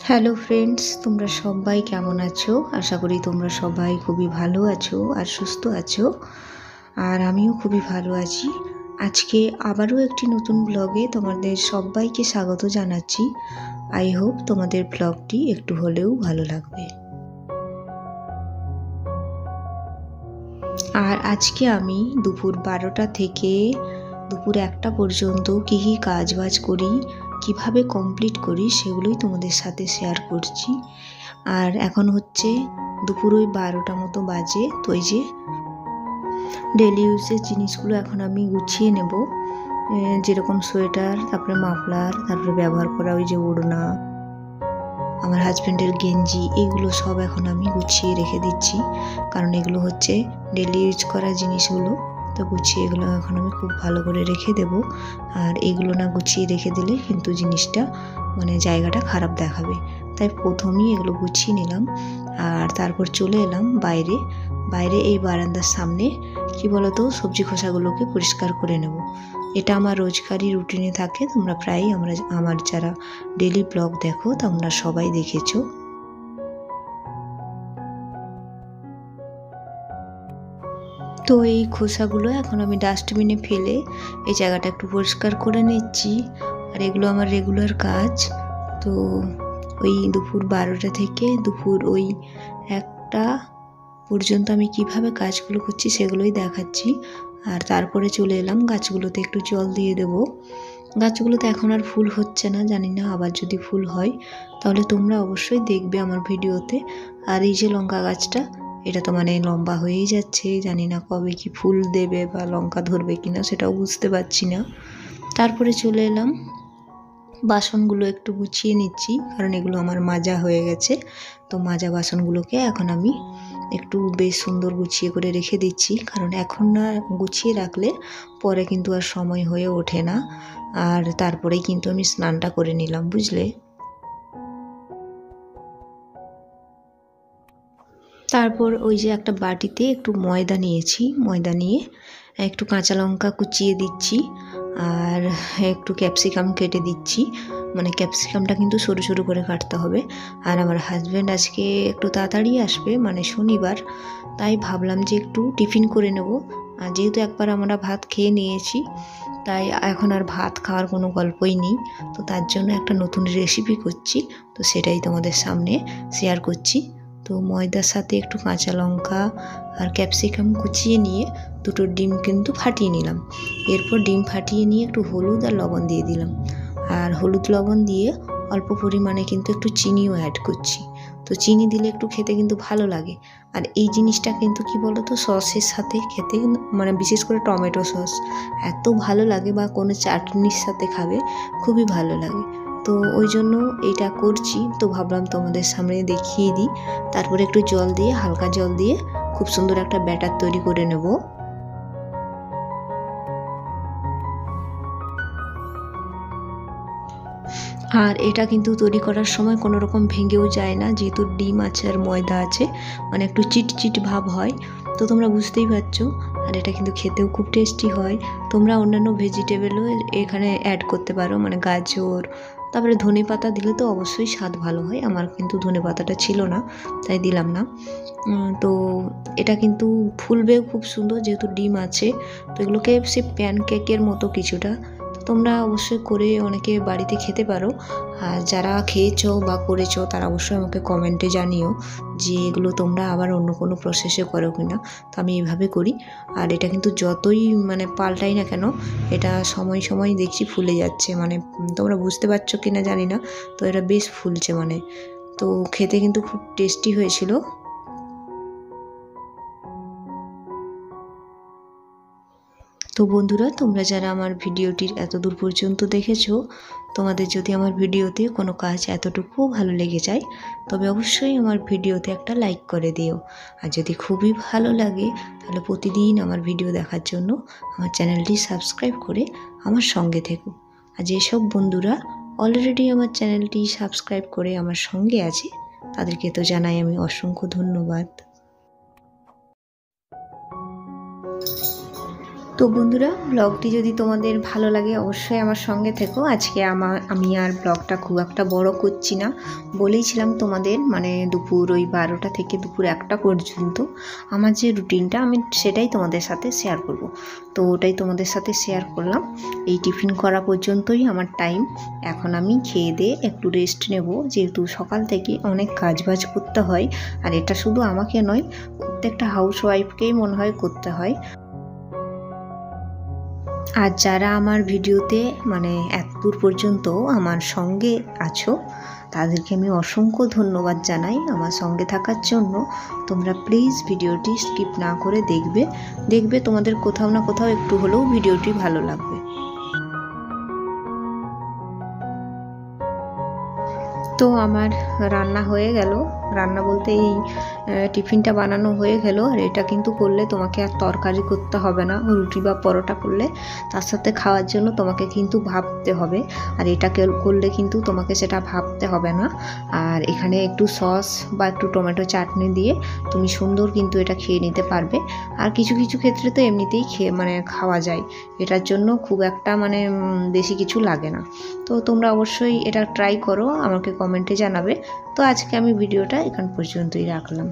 Hello friends, তোমরা সবাই কেমন আছো? আশা করি তোমরা সবাই খুবই ভালো আছো আর সুস্থ আছো। আর আমিও খুবই ভালো আছি। আজকে আবারও একটি নতুন ব্লগে তোমাদের সবাইকে স্বাগত জানাচ্ছি। আই হোপ তোমাদের ব্লগটি একটু হলেও ভালো লাগবে। আর আজকে আমি দুপুর 12টা থেকে দুপুর 1টা পর্যন্ত কী কী কাজবাজ করি, কিভাবে কমপ্লিট করি, সেগুলোই তোমাদের সাথে শেয়ার করছি। আর এখন হচ্ছে দুপুর ওই 12টা মতো বাজে। তো এই যে ডেলি ইউজের জিনিসগুলো এখন আমি গুছিয়ে নেব, যেরকম সোয়েটার, তারপরে মাফলার, তারপরে ব্যবহার করা ওই যে ওড়না, আমার হাজব্যান্ডের গেঞ্জি, এগুলো সব এখন আমি গুছিয়ে রেখে দিচ্ছি, কারণ এগুলো হচ্ছে ডেলি ইউজ করা জিনিসগুলো। তো গুছিয়ে এগুলো এখন আমি খুব ভালো করে রেখে দেব। আর এগুলো না গুছিয়ে রেখে দিলে কিন্তু জিনিসটা মানে জায়গাটা খারাপ দেখাবে, তাই প্রথমেই এগুলো গুছিয়ে নিলাম। আর তারপর চলে এলাম বাইরে। এই বারান্দার সামনে কি বলতো, সবজি খোসাগুলোকে পরিষ্কার করে নেব। এটা আমার রোজকারই রুটিনে থাকে। তোমরা প্রায়ই আমার যারা ডেলি ব্লগ দেখো তোমরা সবাই দেখেছো। তো এই খোসাগুলো এখন আমি ডাস্টবিনে ফেলে এই জায়গাটা একটু পরিষ্কার করে নিচ্ছি। আর এগুলো আমার রেগুলার কাজ। তো ওই দুপুর 12টা থেকে দুপুর ওই 1টা পর্যন্ত আমি কিভাবে কাজগুলো করছি সেগুলোই দেখাচ্ছি। আর তারপরে চলে এলাম গাছগুলোতে একটু জল দিয়ে দেব। গাছগুলোতে এখন আর ফুল হচ্ছে না, জানি না আবার যদি ফুল হয় তাহলে তোমরা অবশ্যই দেখবে আমার ভিডিওতে। আর এই যে লঙ্কা গাছটা, এটা তো মানে লম্বা হয়েই যাচ্ছে, জানি না কবে কি ফুল দেবে বা লঙ্কা ধরবে কিনা সেটাও বুঝতে পারছি না। তারপরে চলে এলাম, বাসনগুলো একটু গুছিয়ে নিচ্ছি, কারণ এগুলো আমার মাজা হয়ে গেছে। তো মাজা বাসনগুলোকে এখন আমি একটু বেশ সুন্দর গুছিয়ে করে রেখে দিচ্ছি, কারণ এখন না গুছিয়ে রাখলে পরে কিন্তু আর সময় হয়ে ওঠে না। আর তারপরেই কিন্তু আমি স্নানটা করে নিলাম, বুঝলে। তারপর ওই যে একটা বাটিতে একটু ময়দা নিয়েছি, ময়দা নিয়ে একটু কাঁচা লঙ্কা কুচিয়ে দিচ্ছি আর একটু ক্যাপসিকাম কেটে দিচ্ছি। মানে ক্যাপসিকামটা কিন্তু সরু সরু করে কাটতে হবে। আর আমার হাজব্যান্ড আজকে একটু তাড়াতাড়ি আসবে, মানে শনিবার, তাই ভাবলাম যে একটু টিফিন করে নেব। আর যেহেতু একবার আমরা ভাত খেয়ে নিয়েছি, তাই এখন আর ভাত খাওয়ার কোনো গল্পই নেই। তো তার জন্য একটা নতুন রেসিপি করছি, তো সেটাই তোমাদের সামনে শেয়ার করছি। তো ময়দার সাথে একটু কাঁচা লঙ্কা আর ক্যাপসিকাম কুচিয়ে নিয়ে দুটো ডিম কিন্তু ফাটিয়ে নিলাম। এরপর ডিম ফাটিয়ে নিয়ে একটু হলুদ আর লবণ দিয়ে দিলাম। আর হলুদ লবণ দিয়ে অল্প পরিমাণে কিন্তু একটু চিনিও অ্যাড করছি। তো চিনি দিলে একটু খেতে কিন্তু ভালো লাগে। আর এই জিনিসটা কিন্তু কি বলতো, সসের সাথে খেতে, মানে বিশেষ করে টমেটো সস এত ভালো লাগে, বা কোনো চাটনির সাথে খাবে খুবই ভালো লাগে। তো ওই জন্য এইটা করছি। তো ভাবলাম তোমাদের সামনে দেখিয়ে দিই। তারপরে একটু জল দিয়ে, হালকা জল দিয়ে খুব সুন্দর একটা ব্যাটার তৈরি করে নেব। আর এটা কিন্তু তৈরি করার সময় কোনো রকম ভেঙেও যায় না, যেহেতু ডিম আছে আর ময়দা আছে, মানে একটু চিট ভাব হয়। তো তোমরা বুঝতেই পারছো। আর এটা কিন্তু খেতেও খুব টেস্টি হয়। তোমরা অন্যান্য ভেজিটেবলও এখানে অ্যাড করতে পারো, মানে গাজর, তারপরে ধনেপাতা দিলে তো অবশ্যই স্বাদ ভালো হয়। আমার কিন্তু ধনেপাতাটা ছিল না, তাই দিলাম না। তো এটা কিন্তু ফুলবেও খুব সুন্দর, যেহেতু ডিম আছে। তো এগুলোকে সে প্যানকেকের মতো কিছুটা। তোমরা অবশ্যই করে অনেকে বাড়িতে খেতে পারো। আর যারা খেয়েছো বা করেছো তারা অবশ্যই আমাকে কমেন্টে জানিও যে এগুলো তোমরা আবার অন্য কোনো প্রসেসে করো কিনা। তো আমি এইভাবে করি। আর এটা কিন্তু যতই মানে পাল্টাই না কেন, এটা সময় দেখছি ফুলে যাচ্ছে, মানে তোমরা বুঝতে পারছো কিনা জানি না। তো এটা বেশ ফুলছে, মানে তো খেতে কিন্তু খুব টেস্টি হয়েছিল। তো বন্ধুরা, তোমরা যারা আমার ভিডিওটির এত দূর পর্যন্ত দেখেছো, তোমাদের যদি আমার ভিডিওতে কোনো কাজ এতটুকুও ভালো লেগে যায় তবে অবশ্যই আমার ভিডিওতে একটা লাইক করে দিও। আর যদি খুবই ভালো লাগে তাহলে প্রতিদিন আমার ভিডিও দেখার জন্য আমার চ্যানেলটি সাবস্ক্রাইব করে আমার সঙ্গে থেকো। আর যেসব বন্ধুরা অলরেডি আমার চ্যানেলটি সাবস্ক্রাইব করে আমার সঙ্গে আছে তাদেরকে তো জানাই আমি অসংখ্য ধন্যবাদ। তো বন্ধুরা, ব্লগটি যদি তোমাদের ভালো লাগে অবশ্যই আমার সঙ্গে থেকো। আজকে আমি আর ব্লগটা খুব একটা বড় করছি না, বলেইছিলাম তোমাদের মানে দুপুর ওই 12টা থেকে দুপুর 1টা পর্যন্ত আমার যে রুটিনটা আমি সেটাই তোমাদের সাথে শেয়ার করব। তো ওটাই তোমাদের সাথে শেয়ার করলাম। এই টিফিন করা পর্যন্তই আমার টাইম। এখন আমি খেয়ে দিয়ে একটু রেস্ট নেব, যেহেতু সকাল থেকে অনেক কাজবাজ করতে হয়। আর এটা শুধু আমাকে নয়, প্রত্যেকটা হাউসওয়াইফকেই মনে হয় করতে হয়। আর যারা আমার ভিডিওতে মানে এতদূর পর্যন্ত আমার সঙ্গে আছো তাদেরকে আমি অসংখ্য ধন্যবাদ জানাই আমার সঙ্গে থাকার জন্য। তোমরা প্লিজ ভিডিওটি স্কিপ না করে দেখবে তোমাদের কোথাও না কোথাও একটু হলেও ভিডিওটি ভালো লাগবে। তো আমার রান্না হয়ে গেল, রান্না বলতে এই টিফিনটা বানানো হয়ে গেল। আর এটা কিন্তু করলে তোমাকে আর তরকারি করতে হবে না, রুটি বা পরোটা করলে তার সাথে খাওয়ার জন্য তোমাকে কিন্তু ভাবতে হবে। আর এটা করলে কিন্তু তোমাকে সেটা ভাবতে হবে না। আর এখানে একটু সস বা একটু টমেটো চাটনি দিয়ে তুমি সুন্দর কিন্তু এটা খেয়ে নিতে পারবে। আর কিছু কিছু ক্ষেত্রে তো এমনিতেই খাওয়া যায়, এটার জন্য খুব একটা বেশি কিছু লাগে না। তো তোমরা অবশ্যই এটা ট্রাই করো, আমাকে কমেন্টে জানাবে। তো আজকে আমি ভিডিওটা এখান পর্যন্তই রাখলাম।